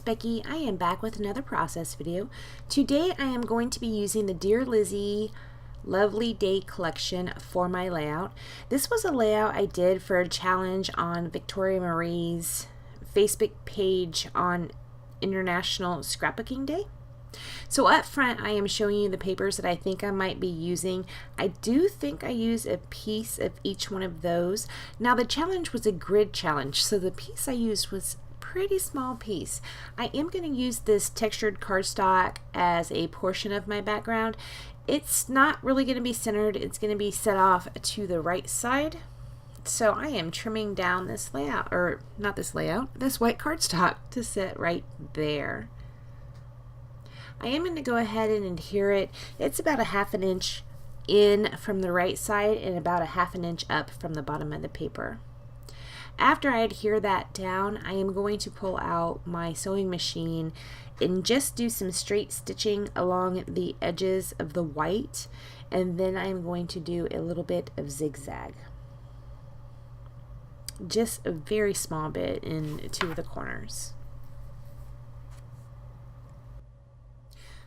Becky. I am back with another process video. Today I am going to be using the Dear Lizzie Lovely Day collection for my layout. This was a layout I did for a challenge on Victoria Marie's Facebook page on International Scrapbooking Day. So up front I am showing you the papers that I think I might be using. I do think I use a piece of each one of those. Now the challenge was a grid challenge, so the piece I used was pretty small piece. I am going to use this textured cardstock as a portion of my background. It's not really going to be centered. It's going to be set off to the right side. So I am trimming down this layout, or not this layout, this white cardstock to sit right there. I am going to go ahead and adhere it. It's about a 1/2 inch in from the right side and about a 1/2 inch up from the bottom of the paper. After I adhere that down, I am going to pull out my sewing machine and just do some straight stitching along the edges of the white, and then I am going to do a little bit of zigzag. Just a very small bit in two of the corners.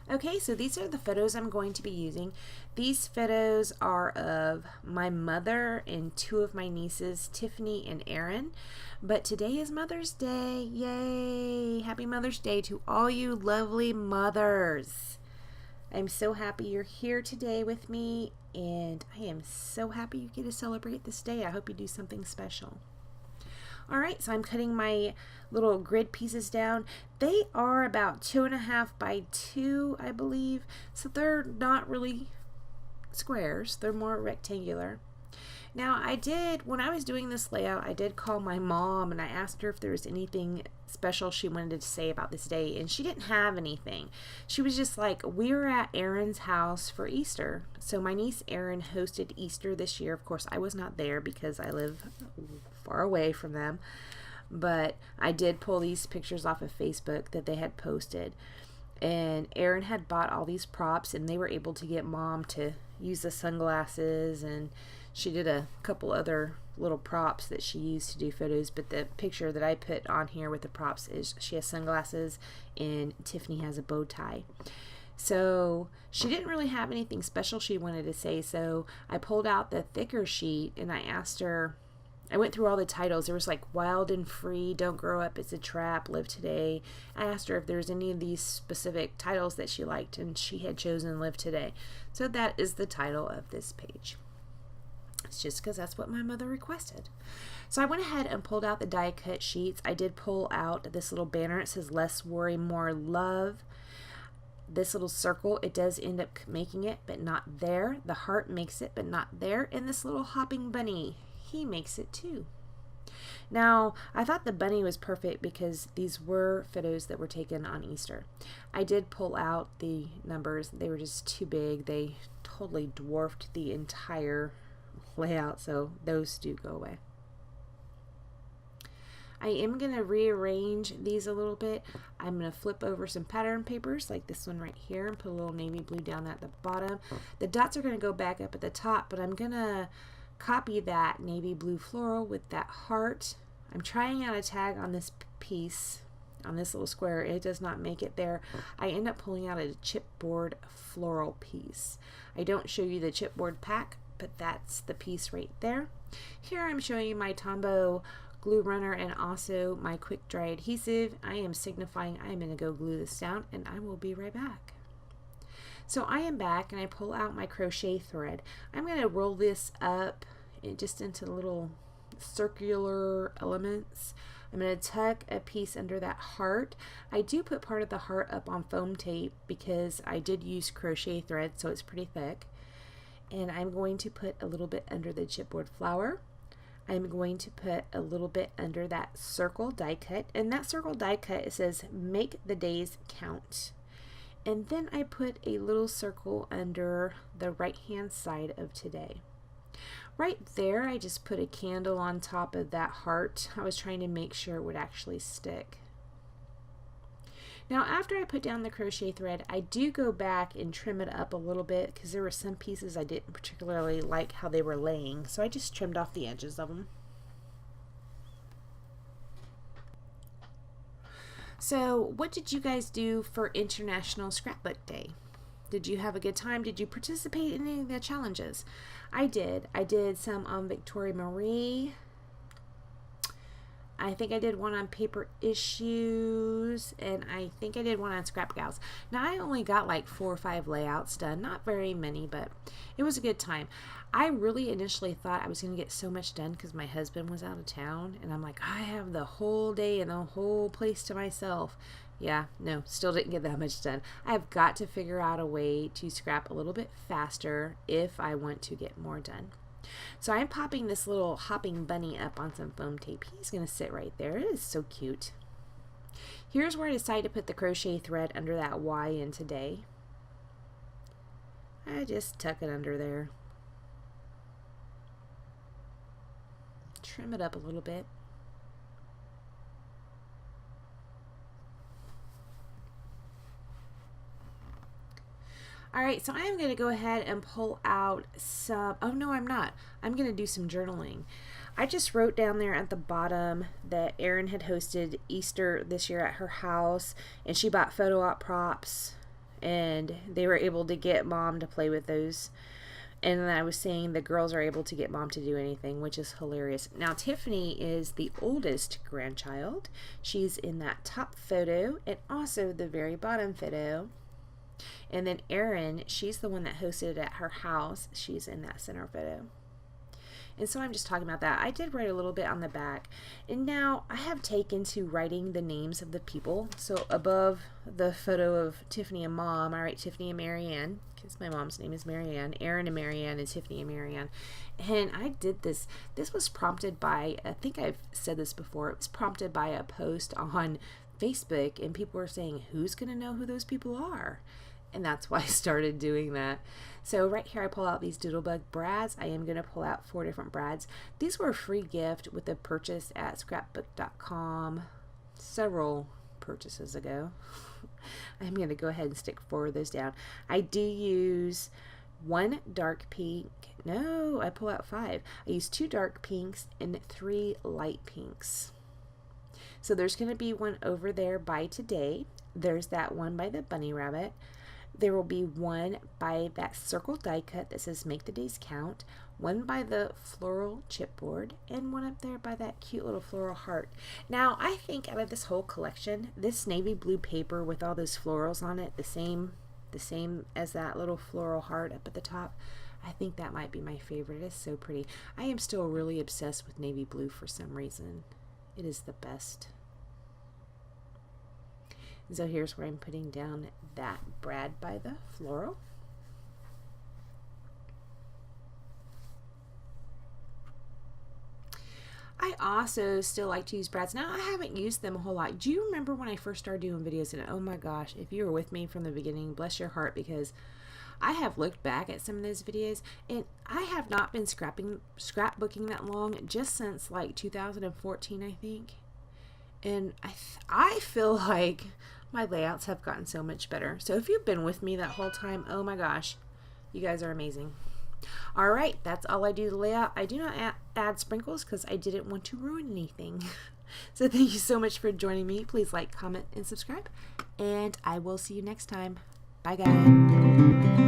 Okay, so these are the photos I'm going to be using. These photos are of my mother and two of my nieces, Tiffany and Erin. But today is Mother's Day. Yay! Happy Mother's Day to all you lovely mothers. I'm so happy you're here today with me, and I am so happy you get to celebrate this day. I hope you do something special. Alright, so I'm cutting my little grid pieces down. They are about 2.5 by 2, I believe. So they're not really squares. They're more rectangular. Now when I was doing this layout, I did call my mom and I asked her if there was anything special she wanted to say about this day, and she didn't have anything. She was just like, we were at Erin's house for Easter. So my niece Erin hosted Easter this year. Of course, I was not there because I live far away from them, but I did pull these pictures off of Facebook that they had posted, and Erin had bought all these props, and they were able to get Mom to use the sunglasses, and she did a couple other little props that she used to do photos, but the picture that I put on here with the props is she has sunglasses and Tiffany has a bow tie. So she didn't really have anything special she wanted to say, so I pulled out the thicker sheet and I asked her, I went through all the titles. There was like Wild and Free, Don't Grow Up, It's a Trap, Live Today. I asked her if there was any of these specific titles that she liked, and she had chosen Live Today. So that is the title of this page. It's just because that's what my mother requested. So I went ahead and pulled out the die cut sheets. I did pull out this little banner. It says Less Worry, More Love. This little circle, it does end up making it, but not there. The heart makes it, but not there. And this little hopping bunny, he makes it too. Now, I thought the bunny was perfect because these were photos that were taken on Easter. I did pull out the numbers. They were just too big. They totally dwarfed the entire layout, so those do go away. I am going to rearrange these a little bit. I'm going to flip over some pattern papers like this one right here and put a little navy blue down at the bottom. The dots are going to go back up at the top, but I'm going to copy that navy blue floral with that heart. I'm trying out a tag on this piece, on this little square. It does not make it there. I end up pulling out a chipboard floral piece. I don't show you the chipboard pack, but that's the piece right there. Here I'm showing you my Tombow glue runner and also my quick dry adhesive. I am signifying I am going to go glue this down, and I will be right back. So I am back and I pull out my crochet thread. I'm going to roll this up just into little circular elements. I'm going to tuck a piece under that heart. I do put part of the heart up on foam tape because I did use crochet thread, so it's pretty thick. And I'm going to put a little bit under the chipboard flower. I'm going to put a little bit under that circle die cut, and that circle die cut, it says make the days count. And then I put a little circle under the right hand side of today. Right there I just put a candle on top of that heart. I was trying to make sure it would actually stick. Now after I put down the crochet thread, I do go back and trim it up a little bit because there were some pieces I didn't particularly like how they were laying, so I just trimmed off the edges of them. So what did you guys do for International Scrapbook Day? Did you have a good time? Did you participate in any of the challenges? I did. I did some on Victoria Marie. I think I did one on paper issues, and I think I did one on Scrap Gals. Now, I only got like 4 or 5 layouts done, not very many, but it was a good time. I really initially thought I was going to get so much done because my husband was out of town, and I'm like, I have the whole day and the whole place to myself. Yeah, no, still didn't get that much done. I've got to figure out a way to scrap a little bit faster if I want to get more done. So I'm popping this little hopping bunny up on some foam tape. He's going to sit right there. It is so cute. Here's where I decided to put the crochet thread under that Y in today. I just tuck it under there. Trim it up a little bit. Alright, so I am going to go ahead and pull out some, oh no I'm not, I'm going to do some journaling. I just wrote down there at the bottom that Erin had hosted Easter this year at her house, and she bought photo op props, and they were able to get Mom to play with those. And then I was saying the girls are able to get Mom to do anything, which is hilarious. Now Tiffany is the oldest grandchild. She's in that top photo and also the very bottom photo. And then Erin, she's the one that hosted it at her house. She's in that center photo. And so I'm just talking about that. I did write a little bit on the back. And now I have taken to writing the names of the people. So above the photo of Tiffany and Mom, I write Tiffany and Marianne, because my mom's name is Marianne. Erin and Marianne, and Tiffany and Marianne. And I did this. This was prompted by, I think I've said this before, it was prompted by a post on Facebook, and people were saying, who's going to know who those people are? And that's why I started doing that. So right here I pull out these Doodlebug brads. I am going to pull out 4 different brads. These were a free gift with a purchase at scrapbook.com several purchases ago. I'm going to go ahead and stick 4 of those down. I do use 1 dark pink. No, I pull out 5. I use 2 dark pinks and 3 light pinks. So there's going to be one over there by today. There's that one by the bunny rabbit. There will be one by that circle die cut that says make the days count, one by the floral chipboard, and one up there by that cute little floral heart. Now I think out of this whole collection, this navy blue paper with all those florals on it, the same as that little floral heart up at the top, I think that might be my favorite. It is so pretty. I am still really obsessed with navy blue for some reason. It is the best. So here's where I'm putting down that brad by the floral. I also still like to use brads. Now I haven't used them a whole lot. Do you remember when I first started doing videos? And oh my gosh, if you were with me from the beginning, bless your heart, because I have looked back at some of those videos and I have not been scrapbooking that long, just since like 2014 I think. And I feel like my layouts have gotten so much better. So if you've been with me that whole time, oh my gosh, you guys are amazing. All right, that's all I do to layout. I do not add sprinkles because I didn't want to ruin anything. So thank you so much for joining me. Please like, comment, and subscribe. And I will see you next time. Bye, guys.